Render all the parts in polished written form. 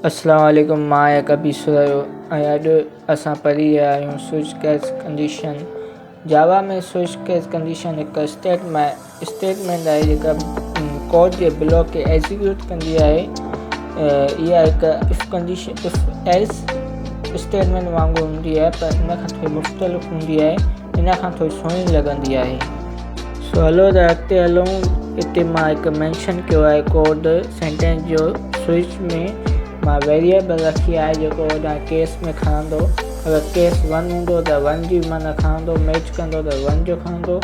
अस्सलाम वालेकुम। मां कभी सुरयो अॼु असां पढ़ी रहिया आहियूं स्विच केस कंडीशन। जावा में स्विच केस कंडीशन हिकु स्टेटमेंट आहे जेका कोड जे ब्लॉक खे एग्जीक्यूट कंदी आहे। इहा हिकु इफ एल्स स्टेटमेंट वांगुरु हूंदी आहे, पर इन खां थोरी मुख़्तलिफ़ हूंदी आहे, इन खां थोरी सुहिणी लॻंदी आहे। सो हलो त अॻिते हलूं। हिते मां हिकु मेंशन कयो आहे कोड सेंटेंस जो। स्विच में मां वेरिएबल रखी आहे जेको केस में खणंदो। अगरि केस 1 हूंदो त 1 जी माना खणंदो, मैच कंदो त 1 जो खणंदो,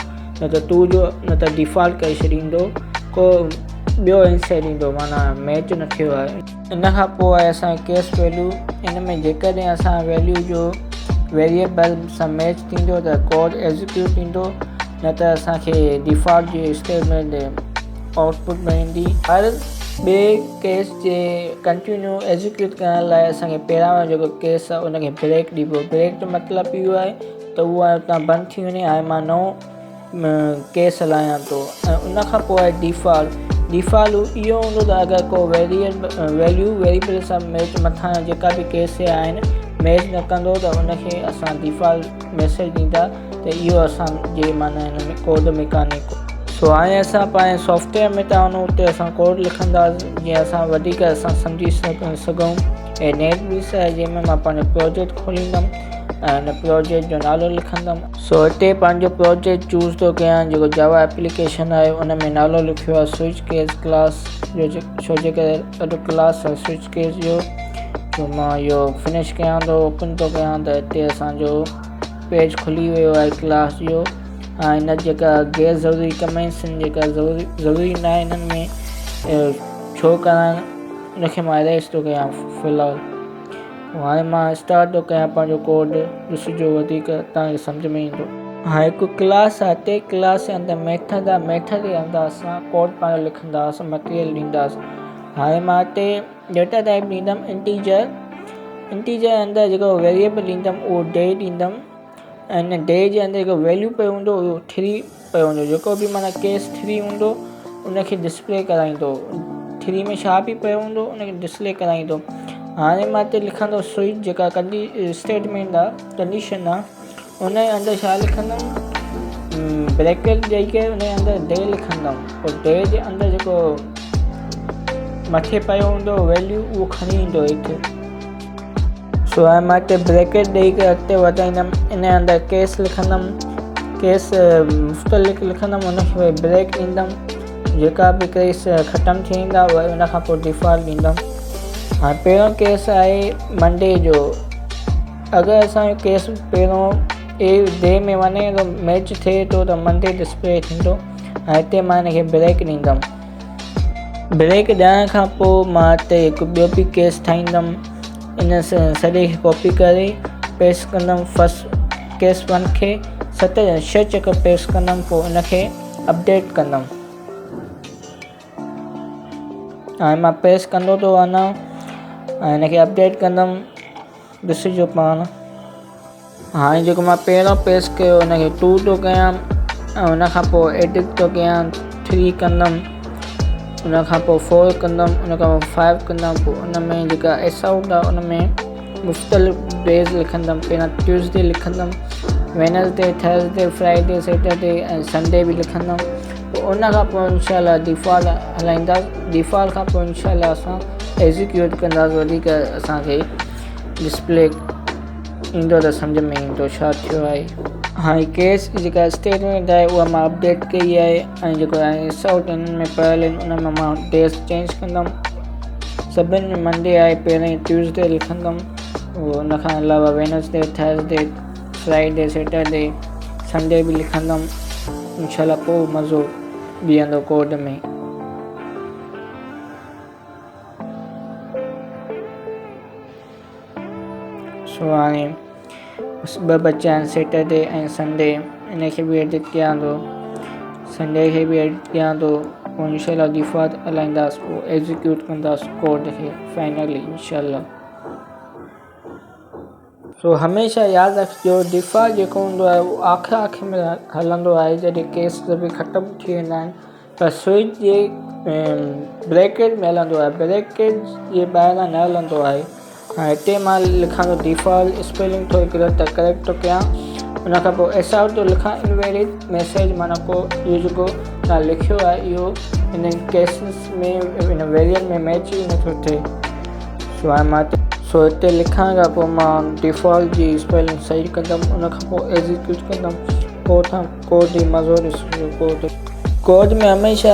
न त 2 जो, न त डिफॉल्ट करे छॾींदो, को ॿियो आंसर ॾींदो, माना मैच न थियो आहे। इन खां पोइ आहे असांजी केस वैल्यू। इन में जेकॾहिं असां वैल्यू जो वेरिएबल सां मैच थींदो त कोड एग्जीक्यूट थींदो, न त असांखे डिफॉल्ट जी स्टेटमेंट आउटपुट मिलंदी। हर ॿिए केस जे कंटिन्यू एग्जीक्यूट करण लाइ असांखे पहिरियां वारो जेको केस आहे उनखे ब्रेक ॾिबो। ब्रेक जो मतिलबु इहो आहे त उहा हुतां बंदि थी वञे, हाणे मां नओं केस हलायां थो। ऐं उनखां पोइ आहे डिफॉल्ट इहो हूंदो त अगरि को वेरिएबल सां मैच मथां जेका बि केस आहिनि मैच न कंदो त उनखे असां डिफॉल्ट मैसेज ॾींदा त इहो असांजे माना हिन में कोड में कान्हे को। सो हाणे असां पंहिंजे सॉफ्टवेयर में था वञूं, उते असां कोड लिखंदासीं जीअं असां वधीक सम्झी सघूं। ऐं नेट बेस आहे जंहिंमें मां पंहिंजो प्रोजेक्ट खोलींदुमि ऐं हिन प्रोजेक्ट जो नालो लिखंदुमि। सो हिते पंहिंजो प्रोजेक्ट चूज़ थो कयां जेको जावा एप्लीकेशन आहे। उन में नालो लिखियो आहे स्विच केस क्लास जो, छो जे करे ॾाढो क्लास आहे स्विच केस जो। तो मां इहो फिनिश कयां थो, ओपन थो कयां त हिते असांजो पेज खुली वियो आहे क्लास जो। ऐं हिन जेका गैर ज़रूरी कमेंट्स आहिनि, जेका ज़रूरी न आहे हिननि में छो करणु, उनखे मां इरेज़ थो कयां फ़िलहालु। हाणे मां स्टार्ट थो कयां पंहिंजो कोड, ॾिसिजो वधीक तव्हांखे सम्झ में ईंदो। हाणे हिकु क्लास आहे, हिते क्लास जे अंदरि मेथड आहे। मेथड जे अंदरि असां कोड पंहिंजो लिखंदासीं, मटीरियल ॾींदासीं। हाणे मां हिते डेटा टाइप ॾींदुमि इंटीजर जे अंदरि जेको वेरिएबल ॾींदुमि उहो डे ॾींदुमि। ऐं हिन डे जे अंदरि जेको वैल्यू पियो हूंदो उहो 3 पियो हूंदो। जेको बि माना केस 3 हूंदो उनखे डिस्प्ले कराईंदो। 3 में छा बि पियो हूंदो उनखे डिस्प्ले कराईंदो। हाणे मां हिते लिखंदो स्विच जेका स्टेटमेंट आहे, कंडीशन आहे, उन जे अंदरि छा लिखंदुमि, ब्रैकेट ॾेई करे उन जे अंदरि डे लिखंदुमि। पोइ डे जे अंदरि जेको मथे पियो हूंदो वैल्यू उहो खणी ईंदो हेठि। सो हाणे मां हिते ब्रैकेट ॾेई करे अॻिते वधाईंदुमि। इन जे अंदरि केस लिखंदुमि, केस मुख़्तलिफ़ लिखंदुमि, उनखे वरी ब्रेक ॾींदुमि। जेका बि केस ख़तमु थी वेंदा वरी उनखां पोइ डिफॉल्ट ॾींदुमि। हाणे पहिरियों केस आहे मंडे जो। अगरि असांजो केस पहिरियों डे में वञे थो, मैच थिए थो त मंडे डिस्प्ले थींदो। ऐं हिते मां हिनखे ब्रेक ॾींदुमि। ब्रेक ॾियण खां पोइ मां हिते हिकु ॿियो बि केस ठाहींदुमि। इन सॼे खे कॉपी करे पेस्ट कंदुमि। फस्ट केस 1 खे 6 चकर पेस्ट कंदुमि, पोइ इनखे अपडेट कंदुमि। हाणे मां पेस्ट कंदो थो वञा ऐं हिनखे अपडेट कंदुमि, ॾिसिजो पाण। हाणे जेको मां पहिरियों पेस्ट कयो हुनखे 2 थो कयां ऐं उनखां पोइ एडिट थो कयां 3 कंदुमि, उनखां पोइ 4 कंदुमि, उनखां पोइ 5 कंदुमि। पोइ उन में जेका एस आउट आहे उन में मुख़्तलिफ़ डेज़ लिखंदुमि। पहिरियां ट्यूसडे लिखंदुमि, वेनसडे, थर्सडे, फ्राइडे, सैटरडे ऐं संडे बि लिखंदुमि। पोइ उनखां पोइ इंशाल्लाह डिफॉल्ट हलाईंदासीं। डिफॉल्ट खां पोइ इंशाल्लाह असां एग्जीक्यूट कंदासीं। वधीक असांखे डिस्प्ले ईंदो त सम्झ में ईंदो छा थियो आहे। हाणे केस जेका स्टेटमेंट आहे उहा मां अपडेट कई आहे। ऐं जेको आहे आउट हिननि में पढ़ियल आहिनि उन में मां डेज़ चेंज कंदुमि। सभिनि में मंडे आहे, पहिरियों ट्यूसडे लिखंदुमि, उनखां अलावा Wednesday, Thursday, Friday, Saturday, Sunday बि लिखंदुमि। इंशाल्लाह पोइ मज़ो बीहंदो कोड में। सो हाणे ॿ बचा आहिनि, सैटरडे ऐं संडे। इनखे बि एडिट कयां थो, संडे खे बि एडिट कयां थो। पोइ इंशाल्लाह डिफॉल्ट हलाईंदासीं, पोइ एग्जीक्यूट कंदासीं कोड खे फाइनली इंशाल्लाह। सो हमेशह यादि रखिजो डिफॉल्ट जेको हूंदो आहे उहो आख़िर में हलंदो आहे जॾहिं केस बि ख़तमु थी वेंदा आहिनि। त स्विच जे ब्रैकेट में हलंदो आहे, ब्रैकेट जे ॿाहिरां न हलंदो आहे। हाणे हिते मां लिखां थो डिफॉल्ट स्पेलिंग थो हिकिड़ो त करेक्ट थो कयां, उन खां पोइ एस आउट थो लिखां इनवैलिड मैसेज, माना को इहो जेको तव्हां लिखियो आहे इहो इन केसिस में इन वेरिएंट में मैच ई नथो थिए। सो हिते लिखण खां पोइ मां डिफॉल्ट जी स्पेलिंग सही कंदुमि, उन खां पोइ एग्जीक्यूट कंदुमि, पोइ तव्हां कोड जी मज़ो ॾिसो। कोड में हमेशह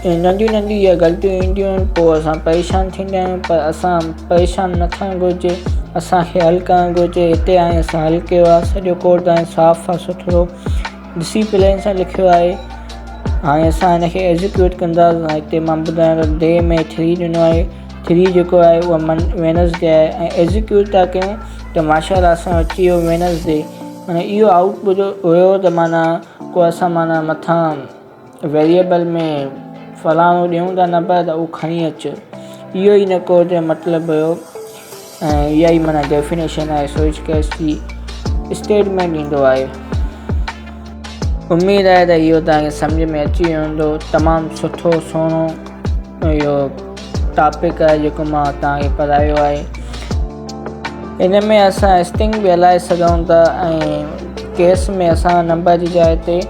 नंढियूं इहे ग़लतियूं ईंदियूं आहिनि, पोइ असां परेशान थींदा आहियूं, पर असां परेशान न थियणु घुरिजे, असांखे हल करणु घुरिजे। हिते हाणे असां हल कयो आहे, सॼो कोड हाणे साफ़ु आहे, सुठो डिसिप्लिन सां लिखियो आहे। हाणे असां हिनखे एग्जीक्यूट कंदासीं। हिते मां ॿुधायां थो डे में 3 ॾिनो आहे, 3 जेको आहे उहा वेनसडे आहे, ऐं एग्जीक्यूट था कयूं त माशाअल्लाह असां अची वियो वेनसडे। माना इहो आउटपुट हुयो त माना को असां माना मथां वेरिएबल में फलाणो ॾियूं था नंबर त उहो खणी अचु, इहो ई न कोड जो मतिलबु हुयो। ऐं इहा ई माना डेफिनेशन आहे स्विच केस जी, स्टेटमेंट ईंदो आहे। उमेदु आहे त इहो तव्हांखे सम्झ में अची वियो हूंदो। तमामु सुठो सुहिणो इहो टॉपिक आहे जेको मां तव्हांखे पढ़ायो आहे। इन में असां स्ट्रिंग बि हलाए सघूं था, ऐं केस में असां नंबर जी जाइ ते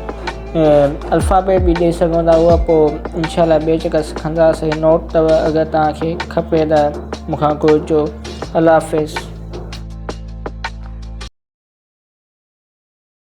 अल्फ़ाबेट बि ॾेई सघूं था। उहा पोइ इंशाल्लाह ॿिए जेका सिखंदासीं। नोट अथव, अगरि तव्हांखे खपे त मूंखां घुरिजो। अल्लाह हाफ़िज़।